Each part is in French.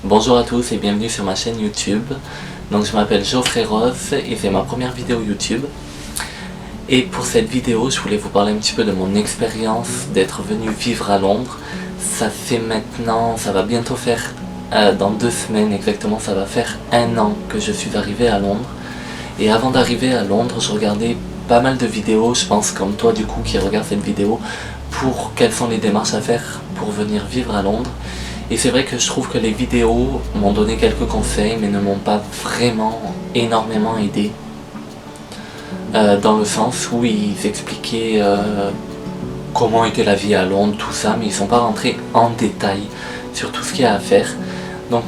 Bonjour à tous et bienvenue sur ma chaîne YouTube. Donc je m'appelle Geoffrey Ross et c'est ma première vidéo YouTube. Et pour cette vidéo, je voulais vous parler un petit peu de mon expérience d'être venu vivre à Londres. Ça fait maintenant, ça va bientôt faire, dans 2 semaines exactement, ça va faire 1 an que je suis arrivé à Londres. Et avant d'arriver à Londres, je regardais pas mal de vidéos, je pense comme toi du coup qui regarde cette vidéo, pour quelles sont les démarches à faire pour venir vivre à Londres. Et c'est vrai que je trouve que les vidéos m'ont donné quelques conseils mais ne m'ont pas vraiment énormément aidé. Dans le sens où ils expliquaient comment était la vie à Londres, tout ça, mais ils ne sont pas rentrés en détail sur tout ce qu'il y a à faire. Donc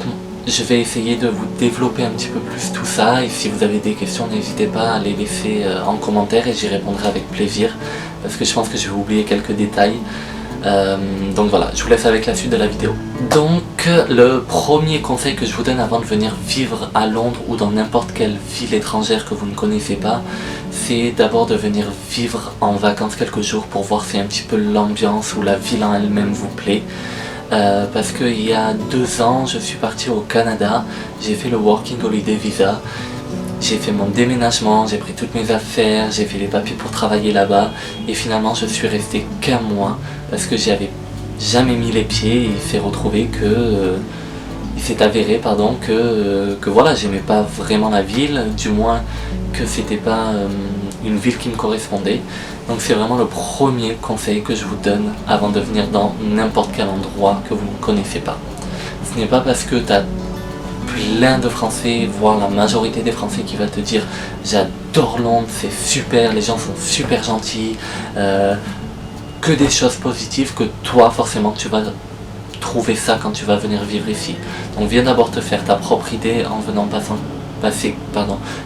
je vais essayer de vous développer un petit peu plus tout ça, et si vous avez des questions, n'hésitez pas à les laisser en commentaire et j'y répondrai avec plaisir, parce que je pense que je vais oublier quelques détails. Donc voilà, je vous laisse avec la suite de la vidéo. Donc le premier conseil que je vous donne avant de venir vivre à Londres ou dans n'importe quelle ville étrangère que vous ne connaissez pas, c'est d'abord de venir vivre en vacances quelques jours pour voir si un petit peu l'ambiance ou la ville en elle-même vous plaît. Parce qu'il y a 2 ans, je suis parti au Canada, j'ai fait le Working Holiday Visa. J'ai fait mon déménagement, j'ai pris toutes mes affaires, j'ai fait les papiers pour travailler là-bas et finalement je suis resté qu'1 mois parce que j'y avais jamais mis les pieds et il s'est retrouvé que il s'est avéré que voilà, j'aimais pas vraiment la ville, du moins que c'était pas une ville qui me correspondait. Donc c'est vraiment le premier conseil que je vous donne avant de venir dans n'importe quel endroit que vous ne connaissez pas. Ce n'est pas parce que tu as plein de Français, voire la majorité des Français qui va te dire j'adore Londres, c'est super, les gens sont super gentils, que des choses positives, que toi forcément tu vas trouver ça quand tu vas venir vivre ici. Donc viens d'abord te faire ta propre idée en venant passer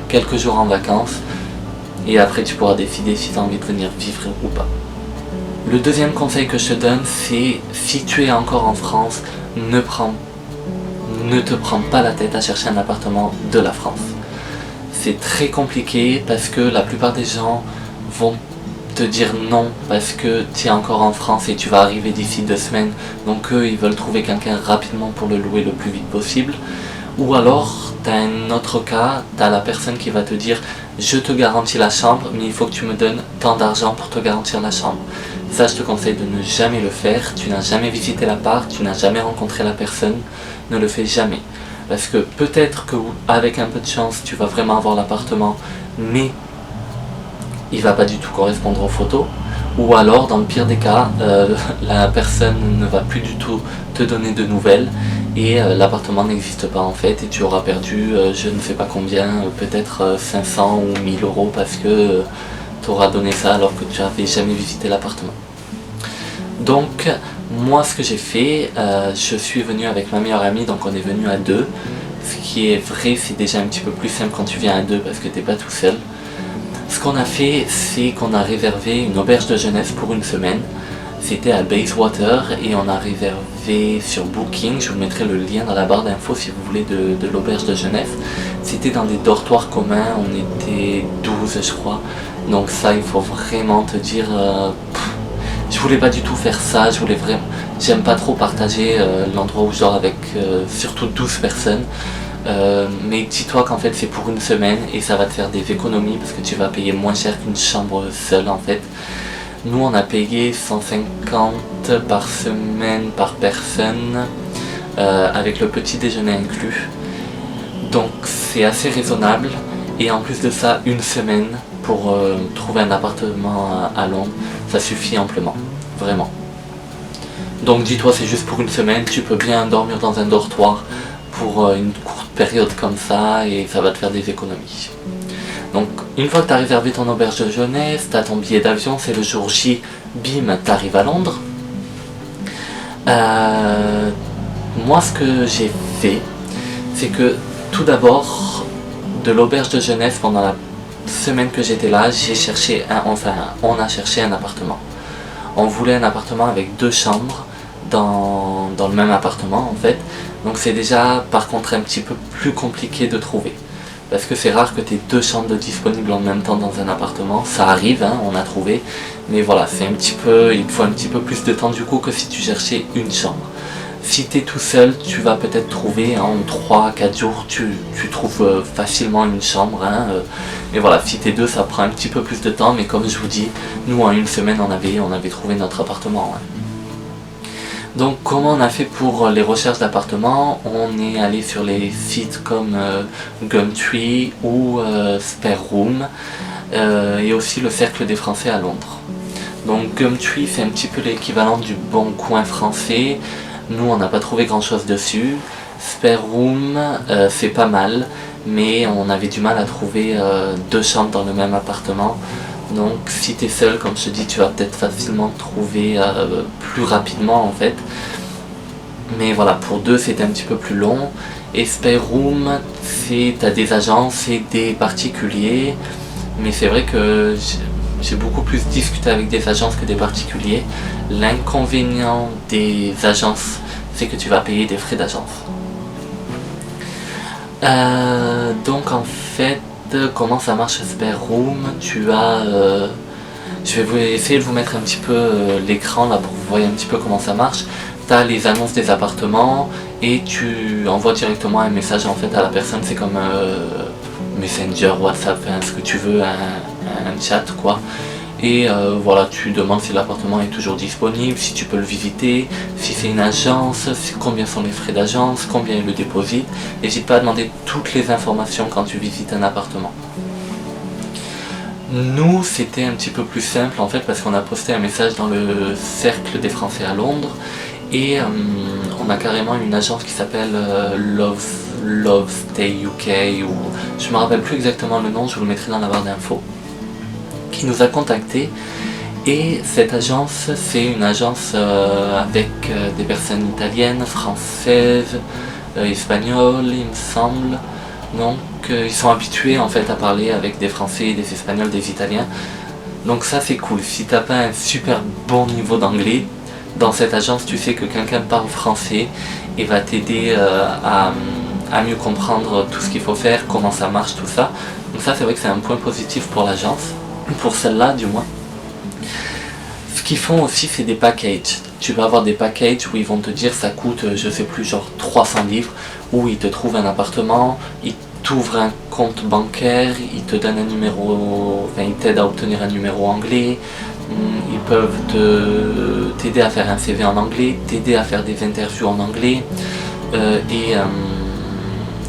quelques jours en vacances, et après tu pourras décider si tu as envie de venir vivre ou pas. Le deuxième conseil que je te donne, c'est si tu es encore en France, ne te prends pas la tête à chercher un appartement de la France. C'est très compliqué parce que la plupart des gens vont te dire non parce que tu es encore en France et tu vas arriver d'ici 2 semaines. Donc eux, ils veulent trouver quelqu'un rapidement pour le louer le plus vite possible. Ou alors, tu as un autre cas, tu as la personne qui va te dire je te garantis la chambre, mais il faut que tu me donnes tant d'argent pour te garantir la chambre. Ça, je te conseille de ne jamais le faire. Tu n'as jamais visité l'appart, tu n'as jamais rencontré la personne. Ne le fais jamais. Parce que peut-être qu'avec un peu de chance, tu vas vraiment avoir l'appartement, mais il va pas du tout correspondre aux photos. Ou alors, dans le pire des cas, la personne ne va plus du tout te donner de nouvelles et l'appartement n'existe pas en fait, et tu auras perdu je ne sais pas combien, peut-être 500 ou 1000 euros parce que tu auras donné ça alors que tu n'avais jamais visité l'appartement. Donc moi ce que j'ai fait, je suis venu avec ma meilleure amie, donc on est venu à 2. Ce qui est vrai, c'est déjà un petit peu plus simple quand tu viens à 2 parce que tu n'es pas tout seul. Ce qu'on a fait, c'est qu'on a réservé une auberge de jeunesse pour 1 semaine. C'était à Bayswater et on a réservé sur Booking, je vous mettrai le lien dans la barre d'infos si vous voulez de l'auberge de jeunesse. C'était dans des dortoirs communs, on était 12 je crois. Donc ça, il faut vraiment te dire... je voulais pas du tout faire ça, j'aime pas trop partager l'endroit où je dors avec surtout 12 personnes. Mais dis-toi qu'en fait c'est pour 1 semaine et ça va te faire des économies parce que tu vas payer moins cher qu'une chambre seule en fait. Nous on a payé 150 par semaine par personne avec le petit déjeuner inclus. Donc c'est assez raisonnable, et en plus de ça 1 semaine pour trouver un appartement à Londres, ça suffit amplement, vraiment. Donc dis-toi, c'est juste pour 1 semaine, tu peux bien dormir dans un dortoir pour une courte période comme ça et ça va te faire des économies. Donc une fois que tu as réservé ton auberge de jeunesse, tu as ton billet d'avion, c'est le jour J, bim, tu arrives à Londres. Moi ce que j'ai fait, c'est que tout d'abord, de l'auberge de jeunesse, pendant la semaine que j'étais là, on a cherché un appartement. On voulait un appartement avec 2 chambres dans le même appartement en fait. Donc c'est déjà par contre un petit peu plus compliqué de trouver. Parce que c'est rare que tu aies 2 chambres disponibles en même temps dans un appartement. Ça arrive, hein, on a trouvé. Mais voilà, il te faut un petit peu plus de temps du coup que si tu cherchais une chambre. Si tu es tout seul, tu vas peut-être trouver en 3-4 jours, tu trouves facilement une chambre. Mais voilà, si tu es deux, ça prend un petit peu plus de temps. Mais comme je vous dis, nous en une semaine, on avait trouvé notre appartement. Donc comment on a fait pour les recherches d'appartements? On est allé sur les sites comme Gumtree ou Spare Room et aussi le Cercle des Français à Londres. Donc Gumtree, c'est un petit peu l'équivalent du Bon Coin français. Nous on n'a pas trouvé grand chose dessus. Spare Room, c'est pas mal, mais on avait du mal à trouver 2 chambres dans le même appartement. Donc si tu es seul, comme je te dis, tu vas peut-être facilement trouver plus rapidement en fait. Mais voilà, pour 2 c'était un petit peu plus long. Et Spare Room, tu as des agences et des particuliers. Mais c'est vrai que j'ai beaucoup plus discuté avec des agences que des particuliers. L'inconvénient des agences, c'est que tu vas payer des frais d'agence. Donc en fait, comment ça marche Spare Room? Tu as... je vais essayer de vous mettre un petit peu l'écran là pour que vous voyez un petit peu comment ça marche. Tu as les annonces des appartements et tu envoies directement un message en fait à la personne. C'est comme Messenger, WhatsApp, ce que tu veux, un chat quoi. Et voilà, tu demandes si l'appartement est toujours disponible, si tu peux le visiter, si c'est une agence, combien sont les frais d'agence, combien est le dépôt. N'hésite pas à demander toutes les informations quand tu visites un appartement. Nous, c'était un petit peu plus simple en fait parce qu'on a posté un message dans le Cercle des Français à Londres et on a carrément une agence qui s'appelle Love Stay UK ou je me rappelle plus exactement le nom, je vous le mettrai dans la barre d'infos, qui nous a contactés. Et cette agence, c'est une agence avec des personnes italiennes, françaises, espagnoles, il me semble. Donc ils sont habitués en fait à parler avec des Français, des Espagnols, des Italiens. Donc ça c'est cool. Si t'as pas un super bon niveau d'anglais, dans cette agence tu sais que quelqu'un parle français et va t'aider à mieux comprendre tout ce qu'il faut faire, comment ça marche, tout ça. Donc ça c'est vrai que c'est un point positif pour l'agence, pour celle-là du moins. Ce qu'ils font aussi c'est des packages. Tu vas avoir des packages où ils vont te dire ça coûte je sais plus genre 300 livres, où ils te trouvent un appartement, ils t'ouvrent un compte bancaire, ils te donnent un numéro, enfin ils t'aident à obtenir un numéro anglais, ils peuvent t'aider à faire un CV en anglais, t'aider à faire des interviews en anglais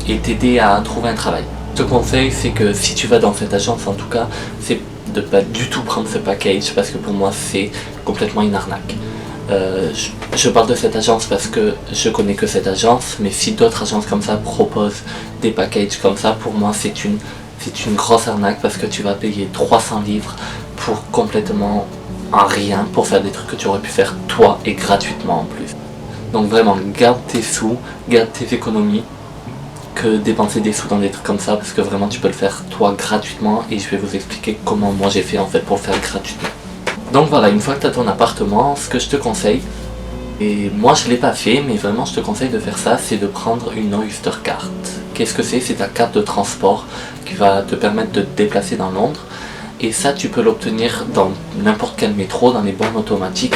et t'aider à trouver un travail. Ce conseil c'est que si tu vas dans cette agence en tout cas, c'est de pas du tout prendre ce package parce que pour moi c'est complètement une arnaque. Je parle de cette agence parce que je connais que cette agence, mais si d'autres agences comme ça proposent des packages comme ça, pour moi c'est une grosse arnaque parce que tu vas payer 300 livres pour complètement en rien, pour faire des trucs que tu aurais pu faire toi et gratuitement en plus. Donc vraiment garde tes sous, garde tes économies, que dépenser des sous dans des trucs comme ça parce que vraiment tu peux le faire toi gratuitement et je vais vous expliquer comment moi j'ai fait en fait pour le faire gratuitement. Donc voilà, une fois que tu as ton appartement, ce que je te conseille, et moi je ne l'ai pas fait, mais vraiment je te conseille de faire ça, c'est de prendre une Oyster Card. Qu'est-ce que c'est? C'est ta carte de transport qui va te permettre de te déplacer dans Londres. Et ça, tu peux l'obtenir dans n'importe quel métro, dans les bornes automatiques.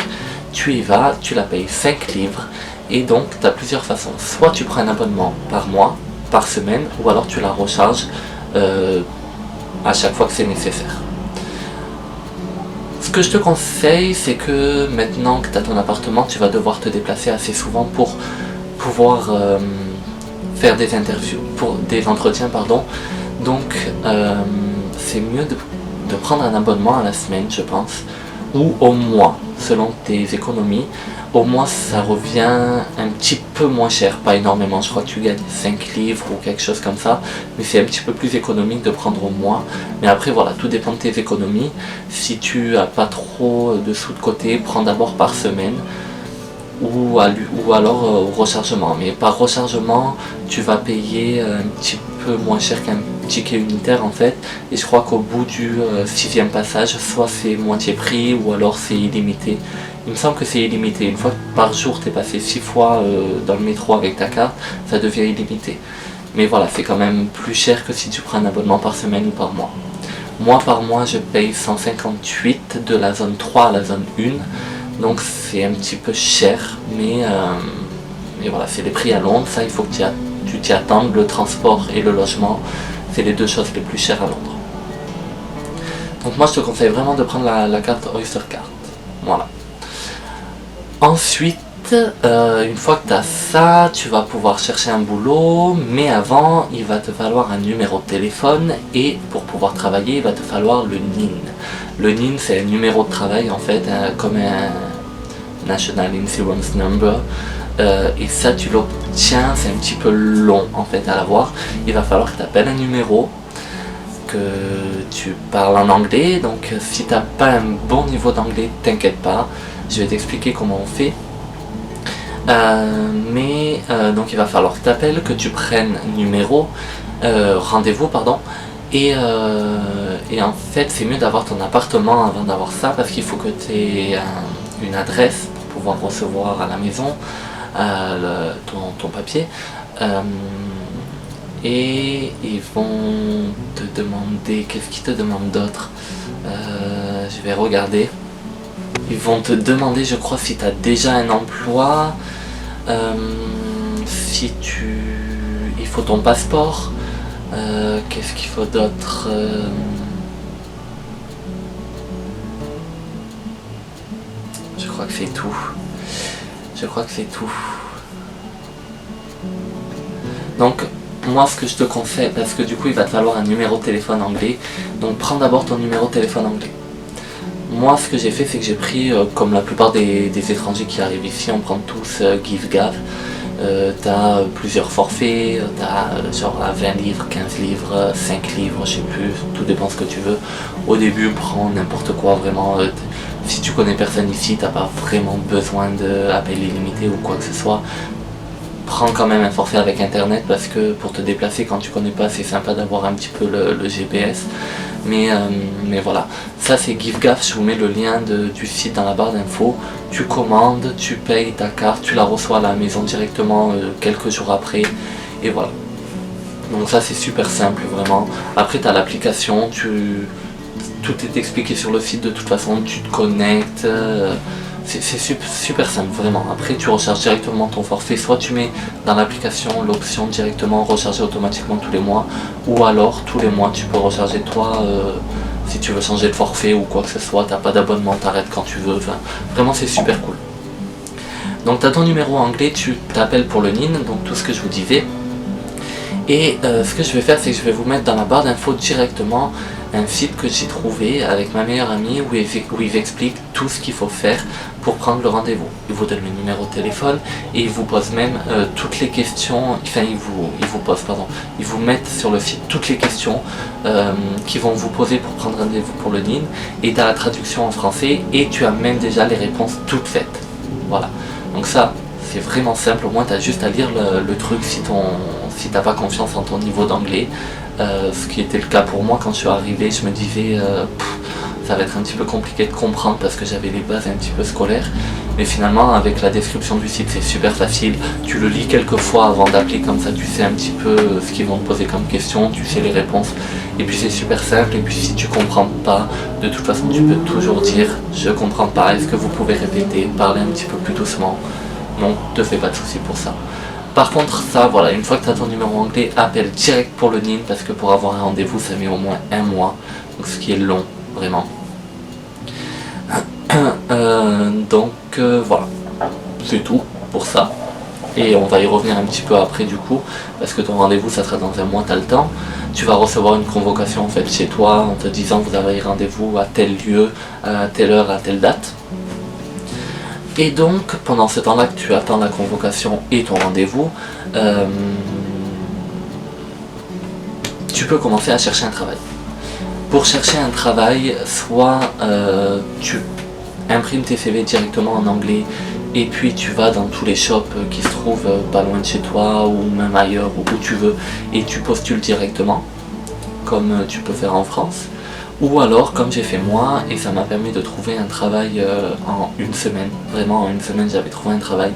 Tu y vas, tu la payes 5 livres, et donc tu as plusieurs façons. Soit tu prends un abonnement par mois, par semaine, ou alors tu la recharges à chaque fois que c'est nécessaire. Ce que je te conseille, c'est que maintenant que tu as ton appartement, tu vas devoir te déplacer assez souvent pour pouvoir faire des interviews, pour des entretiens, pardon. Donc c'est mieux de prendre un abonnement à la semaine, je pense, ou au mois, selon tes économies. Au mois, ça revient un petit peu moins cher, pas énormément, je crois que tu gagnes 5 livres ou quelque chose comme ça, mais c'est un petit peu plus économique de prendre au mois. Mais après voilà, tout dépend de tes économies. Si tu as pas trop de sous de côté, prends d'abord par semaine ou alors au rechargement. Mais par rechargement, tu vas payer un petit peu moins cher qu'un ticket unitaire en fait, et je crois qu'au bout du 6e passage, soit c'est moitié prix ou alors c'est illimité. Il me semble que c'est illimité. Une fois par jour, tu es passé 6 fois dans le métro avec ta carte, ça devient illimité. Mais voilà, c'est quand même plus cher que si tu prends un abonnement par semaine ou par mois. Moi, par mois, je paye 158 de la zone 3 à la zone 1. Donc c'est un petit peu cher, mais voilà, c'est les prix à Londres, ça il faut que tu t'y attendes, le transport et le logement, c'est les deux choses les plus chères à Londres. Donc moi je te conseille vraiment de prendre la carte Oyster Card. Voilà. Ensuite, une fois que tu as ça, tu vas pouvoir chercher un boulot, mais avant, il va te falloir un numéro de téléphone et pour pouvoir travailler, il va te falloir le NIN. Le NIN, c'est un numéro de travail en fait, comme un National Insurance Number. Et ça, tu l'obtiens, c'est un petit peu long en fait à l'avoir. Il va falloir que tu appelles un numéro, que tu parles en anglais. Donc, si tu n'as pas un bon niveau d'anglais, t'inquiète pas, je vais t'expliquer comment on fait. Donc il va falloir que tu appelles, que tu prennes rendez-vous pardon, et en fait c'est mieux d'avoir ton appartement avant d'avoir ça parce qu'il faut que tu aies une adresse pour pouvoir recevoir à la maison ton papier, et ils vont te demander, qu'est-ce qu'ils te demandent d'autre, je vais regarder. Ils vont te demander, je crois, si tu as déjà un emploi, il faut ton passeport, qu'est-ce qu'il faut d'autre, je crois que c'est tout. Donc, moi ce que je te conseille, parce que du coup il va te falloir un numéro de téléphone anglais, donc prends d'abord ton numéro de téléphone anglais. Moi, ce que j'ai fait, c'est que j'ai pris, comme la plupart des étrangers qui arrivent ici, on prend tous GiveGav. T'as plusieurs forfaits, t'as genre à 20 livres, 15 livres, 5 livres, je sais plus, tout dépend ce que tu veux. Au début, prends n'importe quoi, vraiment. Si tu connais personne ici, t'as pas vraiment besoin d'appel illimité ou quoi que ce soit. Prends quand même un forfait avec internet parce que pour te déplacer quand tu connais pas, c'est sympa d'avoir un petit peu le GPS. Mais voilà, ça c'est GiveGav, je vous mets le lien du site dans la barre d'infos. Tu commandes, tu payes ta carte, tu la reçois à la maison directement quelques jours après, et voilà. Donc ça c'est super simple vraiment. Après tu as l'application, tout est expliqué sur le site de toute façon, tu te connectes, c'est super simple vraiment. Après tu recharges directement ton forfait, soit tu mets dans l'application l'option directement recharger automatiquement tous les mois, ou alors tous les mois tu peux recharger toi, si tu veux changer de forfait ou quoi que ce soit, t'as pas d'abonnement, t'arrêtes quand tu veux, enfin, vraiment c'est super cool. Donc tu as ton numéro anglais, tu t'appelles pour le NIN, donc tout ce que je vous disais. Et ce que je vais faire, c'est que je vais vous mettre dans la barre d'infos directement un site que j'ai trouvé avec ma meilleure amie où ils expliquent tout ce qu'il faut faire pour prendre le rendez-vous. Ils vous donnent le numéro de téléphone et ils vous posent même toutes les questions, enfin ils vous mettent sur le site toutes les questions qu'ils vont vous poser pour prendre rendez-vous pour le NIN, et tu as la traduction en français et tu as même déjà les réponses toutes faites. Voilà, donc ça c'est vraiment simple, au moins tu as juste à lire le truc si t'as pas confiance en ton niveau d'anglais. Ce qui était le cas pour moi quand je suis arrivé, je me disais ça va être un petit peu compliqué de comprendre parce que j'avais les bases un petit peu scolaires, mais finalement avec la description du site c'est super facile, tu le lis quelques fois avant d'appeler, comme ça tu sais un petit peu ce qu'ils vont te poser comme question, tu sais les réponses, et puis c'est super simple. Et puis si tu comprends pas, de toute façon tu peux toujours dire je comprends pas, est-ce que vous pouvez répéter, parler un petit peu plus doucement, non, te fais pas de soucis pour ça. Par contre ça, voilà, une fois que tu as ton numéro anglais, appelle direct pour le NIN parce que pour avoir un rendez-vous ça met au moins un mois, donc ce qui est long vraiment. Voilà, c'est tout pour ça, et on va y revenir un petit peu après du coup, parce que ton rendez-vous ça sera dans un mois, t'as le temps. Tu vas recevoir une convocation en fait chez toi en te disant vous avez rendez-vous à tel lieu, à telle heure, à telle date. Et donc pendant ce temps là que tu attends la convocation et ton rendez-vous, tu peux commencer à chercher un travail. Pour chercher un travail, soit tu imprimes tes CV directement en anglais et puis tu vas dans tous les shops qui se trouvent pas loin de chez toi ou même ailleurs où tu veux et tu postules directement comme tu peux faire en France, ou alors comme j'ai fait moi, et ça m'a permis de trouver un travail en une semaine, vraiment en une semaine j'avais trouvé un travail.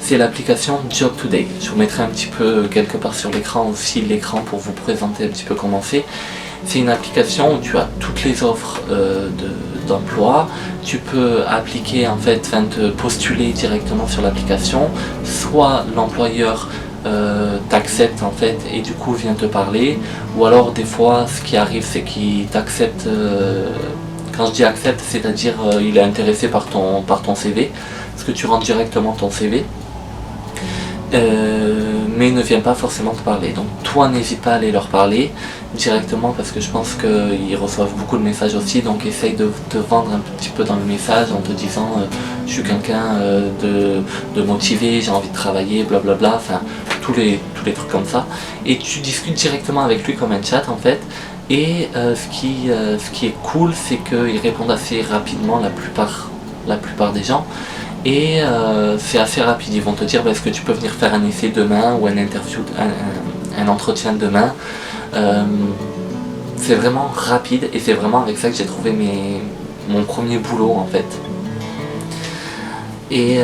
C'est l'application Job Today, je vous mettrai un petit peu quelque part sur l'écran aussi l'écran pour vous présenter un petit peu comment c'est. C'est une application où tu as toutes les offres d'emploi, tu peux appliquer en fait, enfin te postuler directement sur l'application, soit l'employeur t'accepte en fait et du coup vient te parler, ou alors des fois ce qui arrive c'est qu'il t'accepte, quand je dis accepte c'est à dire il est intéressé par ton CV, parce que tu rentres directement ton CV. Mais ne vient pas forcément te parler. Donc toi n'hésite pas à aller leur parler directement parce que je pense qu'ils reçoivent beaucoup de messages aussi, donc essaye de te vendre un petit peu dans le message en te disant je suis quelqu'un de motivé, j'ai envie de travailler, blablabla, enfin tous les trucs comme ça. Et tu discutes directement avec lui comme un chat en fait. Et ce qui est cool c'est qu'ils répondent assez rapidement la plupart des gens. Et c'est assez rapide, ils vont te dire est-ce que tu peux venir faire un essai demain ou un interview, un entretien demain. C'est vraiment rapide et c'est vraiment avec ça que j'ai trouvé mon premier boulot en fait. Et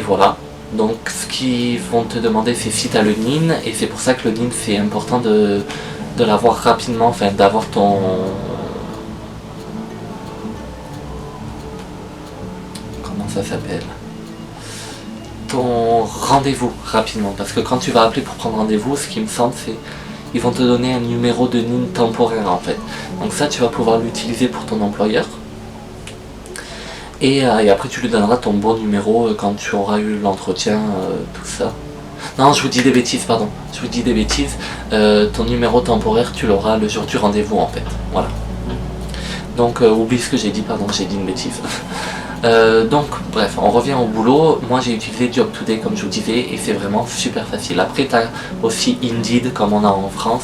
voilà, donc ce qu'ils vont te demander c'est si tu as le NIN, et c'est pour ça que le NIN c'est important de l'avoir rapidement, enfin d'avoir ça s'appelle, ton rendez-vous rapidement, parce que quand tu vas appeler pour prendre rendez-vous, ce qui me semble c'est ils vont te donner un numéro de NIN temporaire en fait, donc ça tu vas pouvoir l'utiliser pour ton employeur et après tu lui donneras ton bon numéro quand tu auras eu l'entretien, tout ça. Non, je vous dis des bêtises, pardon, je vous dis des bêtises, ton numéro temporaire tu l'auras le jour du rendez-vous en fait, voilà. Donc oublie ce que j'ai dit, pardon, j'ai dit une bêtise. Donc bref, on revient au boulot. Moi j'ai utilisé Job Today comme je vous disais et c'est vraiment super facile. Après tu as aussi Indeed comme on a en France,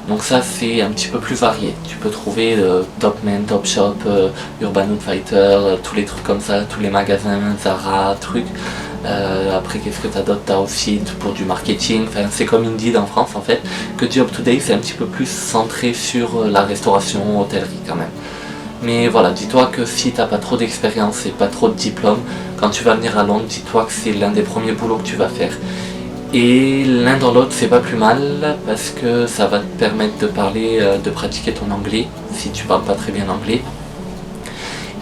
donc ça c'est un petit peu plus varié. Tu peux trouver Topman, Topshop, Urban Outfitter, tous les trucs comme ça, tous les magasins, Zara, trucs. Après qu'est-ce que tu as d'autre, tu as aussi pour du marketing, enfin, c'est comme Indeed en France en fait, que Job Today c'est un petit peu plus centré sur la restauration, hôtellerie quand même. Mais voilà, dis-toi que si t'as pas trop d'expérience et pas trop de diplôme, quand tu vas venir à Londres, dis-toi que c'est l'un des premiers boulots que tu vas faire. Et l'un dans l'autre, c'est pas plus mal parce que ça va te permettre de parler, de pratiquer ton anglais si tu parles pas très bien anglais.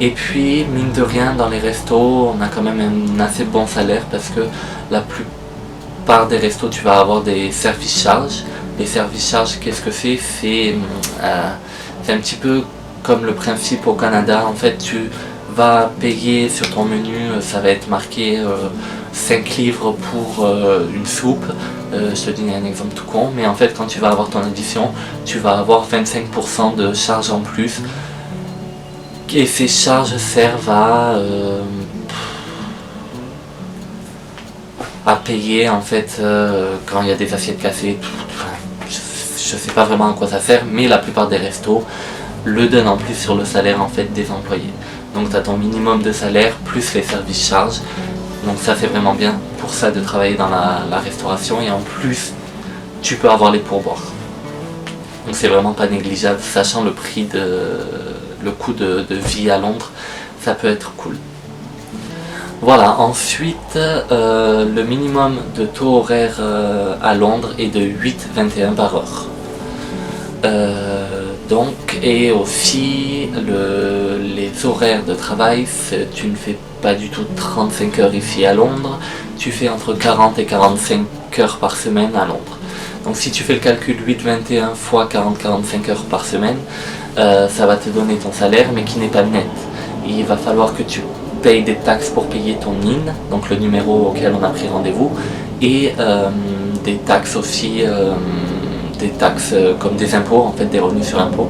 Et puis, mine de rien, dans les restos, on a quand même un assez bon salaire parce que la plupart des restos, tu vas avoir des service charges. Les service charges, qu'est-ce que c'est ? C'est un petit peu comme le principe au Canada, en fait tu vas payer sur ton menu, ça va être marqué 5 livres pour une soupe, je te donne un exemple tout con, mais en fait quand tu vas avoir ton addition, tu vas avoir 25% de charges en plus, et ces charges servent à payer en fait quand il y a des assiettes cassées, je sais pas vraiment à quoi ça sert, mais la plupart des restos le donne en plus sur le salaire en fait des employés. Donc tu as ton minimum de salaire plus les services charges. Donc ça c'est vraiment bien pour ça de travailler dans la restauration, et en plus tu peux avoir les pourboires. Donc c'est vraiment pas négligeable, sachant le coût de vie à Londres, ça peut être cool. Voilà, ensuite le minimum de taux horaire à Londres est de 8,21 par heure. Donc, et aussi les horaires de travail, tu ne fais pas du tout 35 heures ici à Londres, tu fais entre 40 et 45 heures par semaine à Londres. Donc si tu fais le calcul 8,21 fois 40-45 heures par semaine, ça va te donner ton salaire mais qui n'est pas net. Il va falloir que tu payes des taxes pour payer ton NIN, donc le numéro auquel on a pris rendez-vous, et des taxes aussi, des taxes comme des impôts, en fait des revenus sur impôts.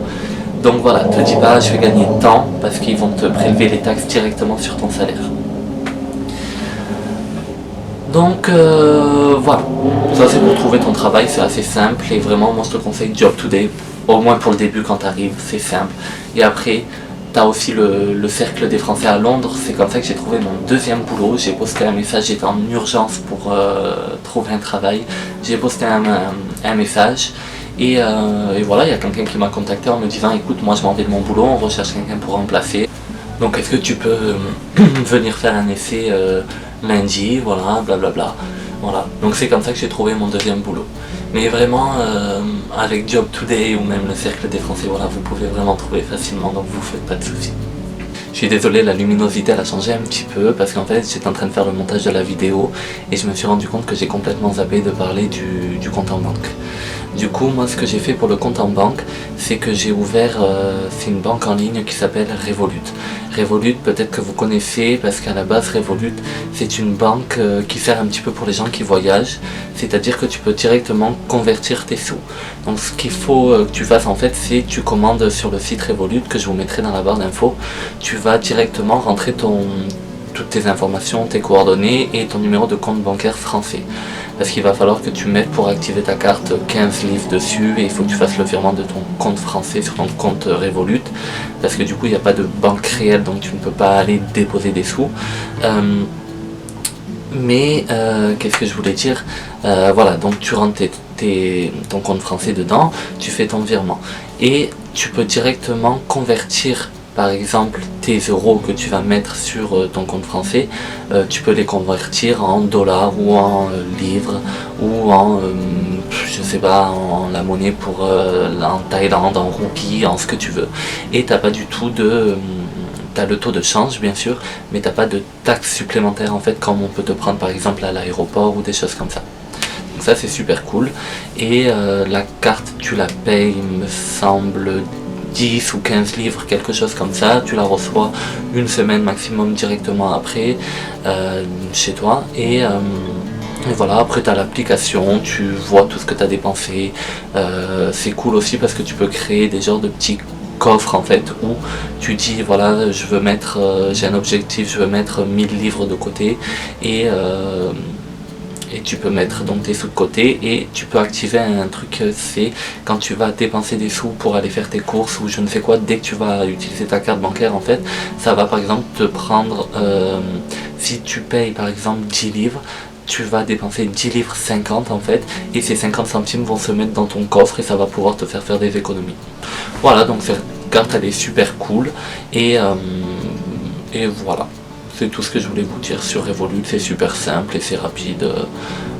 Donc voilà, te dis pas je vais gagner tant parce qu'ils vont te prélever les taxes directement sur ton salaire. Donc voilà, ça c'est pour trouver ton travail, c'est assez simple et vraiment moi je te conseille Job Today, au moins pour le début quand tu arrives, c'est simple. Et après, tu as aussi le cercle des Français à Londres, c'est comme ça que j'ai trouvé mon deuxième boulot. J'ai posté un message, j'étais en urgence pour trouver un travail, j'ai posté un message et voilà, il y a quelqu'un qui m'a contacté en me disant écoute, moi je m'en vais de mon boulot, on recherche quelqu'un pour remplacer, donc est-ce que tu peux venir faire un essai lundi, voilà, blablabla. Voilà, donc c'est comme ça que j'ai trouvé mon deuxième boulot. Mais vraiment, avec Job Today ou même le cercle des Français, voilà, vous pouvez vraiment trouver facilement, donc vous faites pas de soucis. Je suis désolé, la luminosité elle a changé un petit peu parce qu'en fait j'étais en train de faire le montage de la vidéo et je me suis rendu compte que j'ai complètement zappé de parler du compte en banque. Du coup, moi ce que j'ai fait pour le compte en banque, c'est que j'ai ouvert, c'est une banque en ligne qui s'appelle Revolut. Revolut, peut-être que vous connaissez parce qu'à la base Revolut, c'est une banque qui sert un petit peu pour les gens qui voyagent, c'est-à-dire que tu peux directement convertir tes sous. Donc ce qu'il faut que tu fasses en fait, c'est tu commandes sur le site Revolut que je vous mettrai dans la barre d'infos, tu vas directement rentrer toutes tes informations, tes coordonnées et ton numéro de compte bancaire français. Parce qu'il va falloir que tu mettes pour activer ta carte 15 livres dessus et il faut que tu fasses le virement de ton compte français sur ton compte Revolut. Parce que du coup il n'y a pas de banque réelle donc tu ne peux pas aller déposer des sous. Qu'est-ce que je voulais dire, voilà, donc tu rentres ton compte français dedans, tu fais ton virement et tu peux directement convertir par exemple tes euros que tu vas mettre sur ton compte français, tu peux les convertir en dollars ou en livres ou en je sais pas, en la monnaie pour en Thaïlande, en roupies, en ce que tu veux, et t'as pas du tout de t'as le taux de change bien sûr, mais t'as pas de taxes supplémentaires en fait comme on peut te prendre par exemple à l'aéroport ou des choses comme ça. Donc ça c'est super cool. Et la carte tu la payes, il me semble 10 ou 15 livres, quelque chose comme ça, tu la reçois une semaine maximum directement après chez toi et voilà, après tu as l'application, tu vois tout ce que tu as dépensé, c'est cool aussi parce que tu peux créer des genres de petits coffre en fait où tu dis voilà je veux mettre j'ai un objectif, je veux mettre 1000 livres de côté et tu peux mettre donc tes sous de côté et tu peux activer un truc, c'est quand tu vas dépenser des sous pour aller faire tes courses ou je ne sais quoi, dès que tu vas utiliser ta carte bancaire en fait ça va par exemple te prendre si tu payes par exemple 10 livres, tu vas dépenser 10 livres 50 en fait et ces 50 centimes vont se mettre dans ton coffre et ça va pouvoir te faire des économies. Voilà, donc cette carte elle est super cool et voilà, c'est tout ce que je voulais vous dire sur Revolut, c'est super simple et c'est rapide.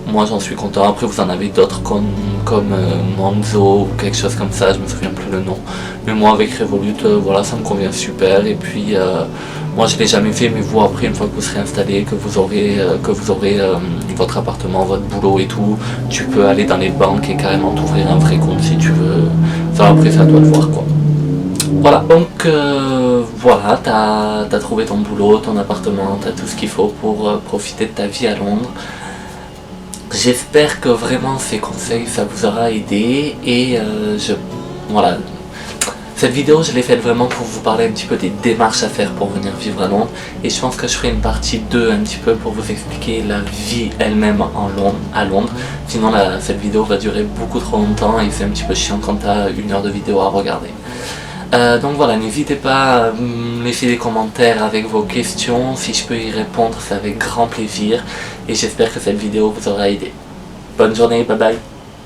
Moi j'en suis content, après vous en avez d'autres comme Monzo ou quelque chose comme ça, je me souviens plus le nom. Mais moi avec Revolut, voilà, ça me convient super et puis moi je l'ai jamais fait mais vous après une fois que vous serez installé, que vous aurez votre appartement, votre boulot et tout, tu peux aller dans les banques et carrément t'ouvrir un vrai compte si tu veux. Ça après c'est à toi de voir quoi. Voilà, donc voilà, t'as trouvé ton boulot, ton appartement, t'as tout ce qu'il faut pour profiter de ta vie à Londres. J'espère que vraiment ces conseils ça vous aura aidé et voilà. Cette vidéo je l'ai faite vraiment pour vous parler un petit peu des démarches à faire pour venir vivre à Londres et je pense que je ferai une partie 2 un petit peu pour vous expliquer la vie elle-même à Londres. Sinon cette vidéo va durer beaucoup trop longtemps et c'est un petit peu chiant quand t'as 1 heure de vidéo à regarder. Donc voilà, n'hésitez pas à me laisser des commentaires avec vos questions, si je peux y répondre c'est avec grand plaisir et j'espère que cette vidéo vous aura aidé. Bonne journée, bye bye.